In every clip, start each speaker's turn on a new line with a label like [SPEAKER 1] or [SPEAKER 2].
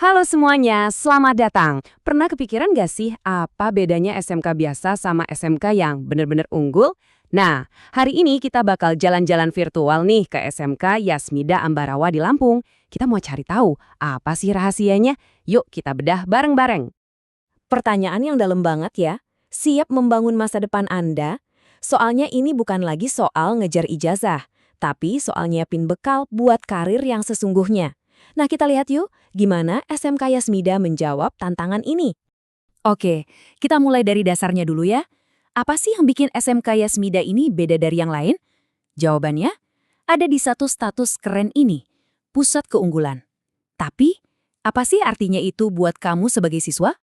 [SPEAKER 1] Halo semuanya, selamat datang. Pernah kepikiran gak sih apa bedanya SMK biasa sama SMK yang bener-bener unggul? Nah, hari ini kita bakal jalan-jalan virtual nih ke SMK Yasmida Ambarawa di Lampung. Kita mau cari tahu apa sih rahasianya? Yuk kita bedah bareng-bareng.
[SPEAKER 2] Pertanyaan yang dalam banget ya. Siap membangun masa depan Anda? Soalnya ini bukan lagi soal ngejar ijazah, tapi soal nyiapin bekal buat karir yang sesungguhnya. Nah, kita lihat yuk gimana SMK Yasmida menjawab tantangan ini. Oke, kita mulai dari dasarnya dulu ya. Apa sih yang bikin SMK Yasmida ini beda dari yang lain? Jawabannya ada di satu status keren ini, pusat keunggulan. Tapi, apa sih artinya itu buat kamu sebagai siswa?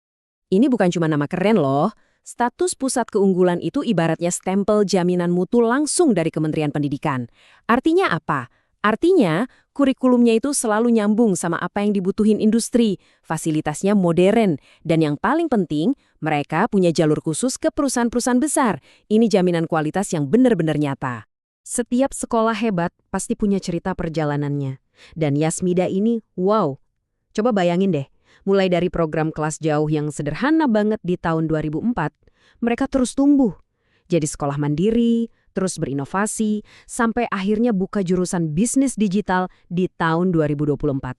[SPEAKER 1] Ini bukan cuma nama keren loh. Status pusat keunggulan itu ibaratnya stempel jaminan mutu langsung dari Kementerian Pendidikan. Artinya apa? Artinya, kurikulumnya itu selalu nyambung sama apa yang dibutuhin industri, fasilitasnya modern, dan yang paling penting, mereka punya jalur khusus ke perusahaan-perusahaan besar. Ini jaminan kualitas yang benar-benar nyata. Setiap sekolah hebat pasti punya cerita perjalanannya. Dan Yasmida ini, wow. Coba bayangin deh, mulai dari program kelas jauh yang sederhana banget di tahun 2004, mereka terus tumbuh. Jadi sekolah mandiri, terus berinovasi, sampai akhirnya buka jurusan bisnis digital di tahun 2024.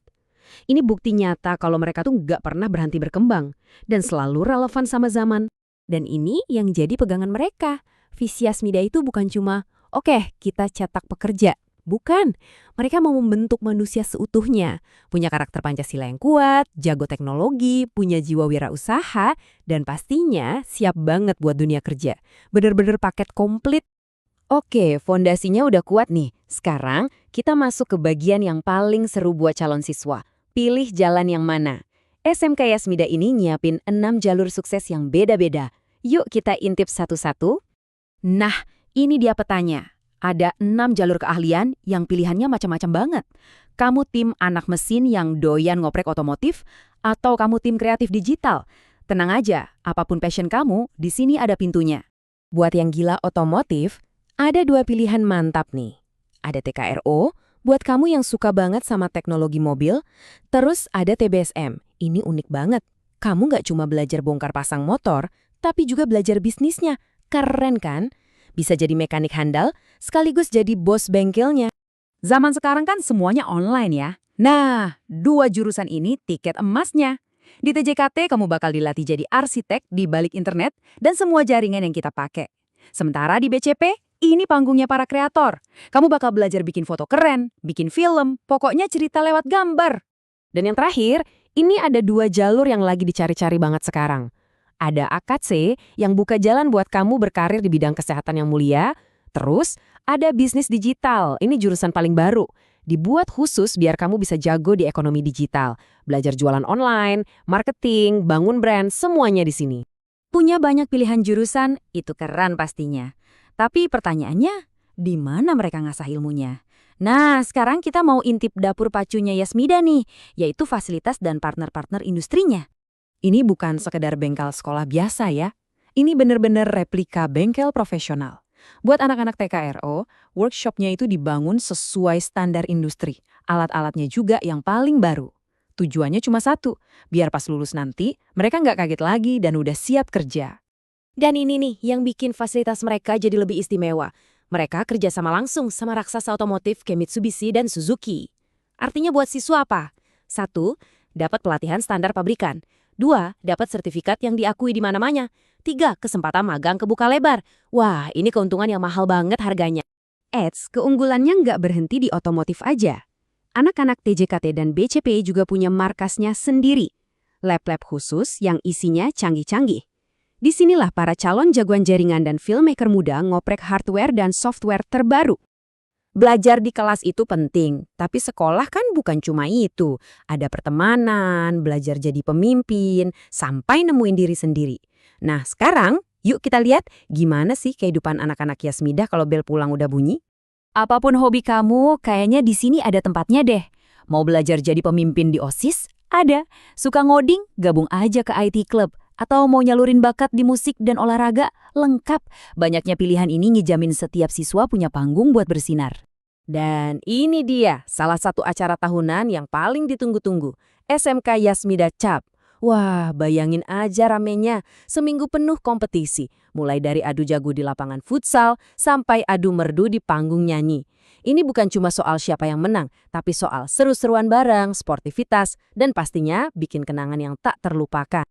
[SPEAKER 1] Ini bukti nyata kalau mereka tuh nggak pernah berhenti berkembang dan selalu relevan sama zaman.
[SPEAKER 2] Dan ini yang jadi pegangan mereka. Visi Yasmida itu bukan cuma, oke, kita cetak pekerja. Bukan, mereka mau membentuk manusia seutuhnya. Punya karakter Pancasila yang kuat, jago teknologi, punya jiwa wirausaha, dan pastinya siap banget buat dunia kerja. Bener-bener paket komplit.
[SPEAKER 1] Oke, fondasinya udah kuat nih. Sekarang kita masuk ke bagian yang paling seru buat calon siswa. Pilih jalan yang mana. SMK Yasmida ini nyiapin 6 jalur sukses yang beda-beda. Yuk kita intip satu-satu.
[SPEAKER 2] Nah, ini dia petanya. Ada 6 jalur keahlian yang pilihannya macam-macam banget. Kamu tim anak mesin yang doyan ngoprek otomotif, atau kamu tim kreatif digital. Tenang aja, apapun passion kamu, di sini ada pintunya.
[SPEAKER 1] Buat yang gila otomotif, ada 2 pilihan mantap nih. Ada TKRO, buat kamu yang suka banget sama teknologi mobil. Terus ada TBSM, ini unik banget. Kamu nggak cuma belajar bongkar pasang motor, tapi juga belajar bisnisnya. Keren kan? Bisa jadi mekanik handal, sekaligus jadi bos bengkelnya.
[SPEAKER 2] Zaman sekarang kan semuanya online ya. Nah, 2 jurusan ini tiket emasnya. Di TJKT kamu bakal dilatih jadi arsitek di balik internet dan semua jaringan yang kita pakai. Sementara di BCP, ini panggungnya para kreator. Kamu bakal belajar bikin foto keren, bikin film, pokoknya cerita lewat gambar.
[SPEAKER 1] Dan yang terakhir, ini ada 2 jalur yang lagi dicari-cari banget sekarang. Ada AKC yang buka jalan buat kamu berkarir di bidang kesehatan yang mulia. Terus, ada bisnis digital, ini jurusan paling baru. Dibuat khusus biar kamu bisa jago di ekonomi digital. Belajar jualan online, marketing, bangun brand, semuanya di sini.
[SPEAKER 2] Punya banyak pilihan jurusan, itu keren pastinya. Tapi pertanyaannya, di mana mereka ngasah ilmunya? Nah, sekarang kita mau intip dapur pacunya Yasmida nih, yaitu fasilitas dan partner-partner industrinya.
[SPEAKER 1] Ini bukan sekedar bengkel sekolah biasa ya. Ini bener-bener replika bengkel profesional. Buat anak-anak TKRO, workshopnya itu dibangun sesuai standar industri. Alat-alatnya juga yang paling baru. Tujuannya cuma satu, biar pas lulus nanti, mereka nggak kaget lagi dan udah siap kerja.
[SPEAKER 2] Dan ini nih yang bikin fasilitas mereka jadi lebih istimewa. Mereka kerja sama langsung sama raksasa otomotif kayak Mitsubishi dan Suzuki. Artinya buat siswa apa? 1, dapat pelatihan standar pabrikan. 2, dapat sertifikat yang diakui di mana-mana. 3, kesempatan magang kebuka lebar. Wah, ini keuntungan yang mahal banget harganya.
[SPEAKER 1] Eits, keunggulannya nggak berhenti di otomotif aja. Anak-anak TJKT dan BCP juga punya markasnya sendiri. Lab-lab khusus yang isinya canggih-canggih. Disinilah para calon jagoan jaringan dan filmmaker muda ngoprek hardware dan software terbaru. Belajar di kelas itu penting, tapi sekolah kan bukan cuma itu. Ada pertemanan, belajar jadi pemimpin, sampai nemuin diri sendiri. Nah sekarang, yuk kita lihat gimana sih kehidupan anak-anak Yasmida kalau bel pulang udah bunyi.
[SPEAKER 2] Apapun hobi kamu, kayaknya di sini ada tempatnya deh. Mau belajar jadi pemimpin di OSIS? Ada. Suka ngoding? Gabung aja ke IT Club. Atau mau nyalurin bakat di musik dan olahraga? Lengkap. Banyaknya pilihan ini ngejamin setiap siswa punya panggung buat bersinar.
[SPEAKER 1] Dan ini dia salah satu acara tahunan yang paling ditunggu-tunggu, SMK Yasmida Cap. Wah, bayangin aja ramenya, seminggu penuh kompetisi, mulai dari adu jago di lapangan futsal sampai adu merdu di panggung nyanyi. Ini bukan cuma soal siapa yang menang, tapi soal seru-seruan bareng, sportivitas, dan pastinya bikin kenangan yang tak terlupakan.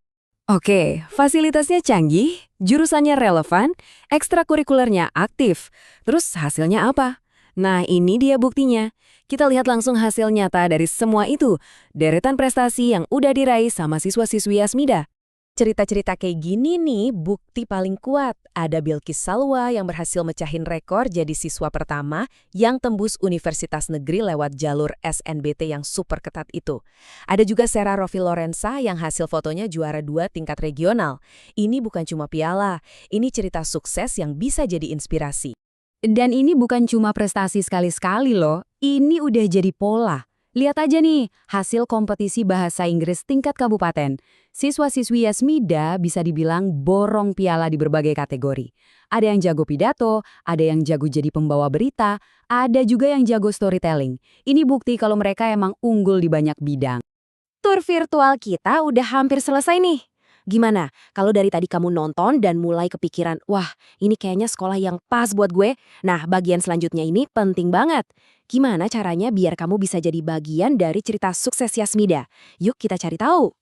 [SPEAKER 2] Oke, fasilitasnya canggih, jurusannya relevan, ekstrakurikulernya aktif. Terus hasilnya apa? Nah, ini dia buktinya. Kita lihat langsung hasil nyata dari semua itu. Deretan prestasi yang udah diraih sama siswa-siswi Yasmida. Cerita-cerita kayak gini nih, bukti paling kuat. Ada Bilkis Salwa yang berhasil mecahin rekor jadi siswa pertama yang tembus universitas negeri lewat jalur SNBT yang super ketat itu. Ada juga Sera Rofi Lorenza yang hasil fotonya juara 2 tingkat regional. Ini bukan cuma piala, ini cerita sukses yang bisa jadi inspirasi. Dan ini bukan cuma prestasi sekali-sekali loh, ini udah jadi pola. Lihat aja nih, hasil kompetisi bahasa Inggris tingkat kabupaten. Siswa-siswi Yasmida bisa dibilang borong piala di berbagai kategori. Ada yang jago pidato, ada yang jago jadi pembawa berita, ada juga yang jago storytelling. Ini bukti kalau mereka emang unggul di banyak bidang. Tur virtual kita udah hampir selesai nih. Gimana kalau dari tadi kamu nonton dan mulai kepikiran, wah ini kayaknya sekolah yang pas buat gue? Nah, bagian selanjutnya ini penting banget. Gimana caranya biar kamu bisa jadi bagian dari cerita sukses Yasmida? Yuk kita cari tahu.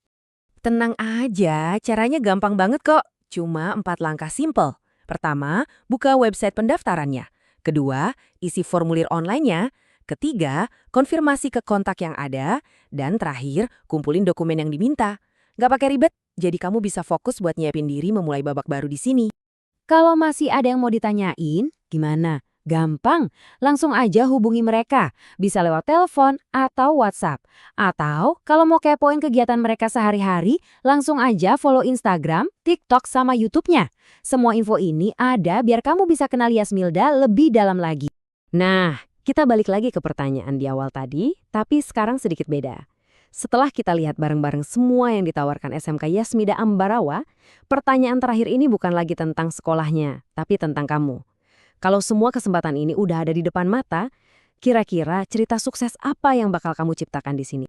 [SPEAKER 2] Tenang aja, caranya gampang banget kok. Cuma 4 langkah simple. Pertama, buka website pendaftarannya. Kedua, isi formulir online-nya. Ketiga, konfirmasi ke kontak yang ada. Dan terakhir, kumpulin dokumen yang diminta. Nggak pakai ribet, jadi kamu bisa fokus buat nyiapin diri memulai babak baru di sini. Kalau masih ada yang mau ditanyain, gimana? Gampang, langsung aja hubungi mereka. Bisa lewat telepon atau WhatsApp. Atau kalau mau kepoin kegiatan mereka sehari-hari, langsung aja follow Instagram, TikTok, sama YouTube-nya. Semua info ini ada biar kamu bisa kenal Yasmilda lebih dalam lagi. Nah, kita balik lagi ke pertanyaan di awal tadi, tapi sekarang sedikit beda. Setelah kita lihat bareng-bareng semua yang ditawarkan SMK Yasmida Ambarawa, pertanyaan terakhir ini bukan lagi tentang sekolahnya, tapi tentang kamu. Kalau semua kesempatan ini udah ada di depan mata, kira-kira cerita sukses apa yang bakal kamu ciptakan di sini?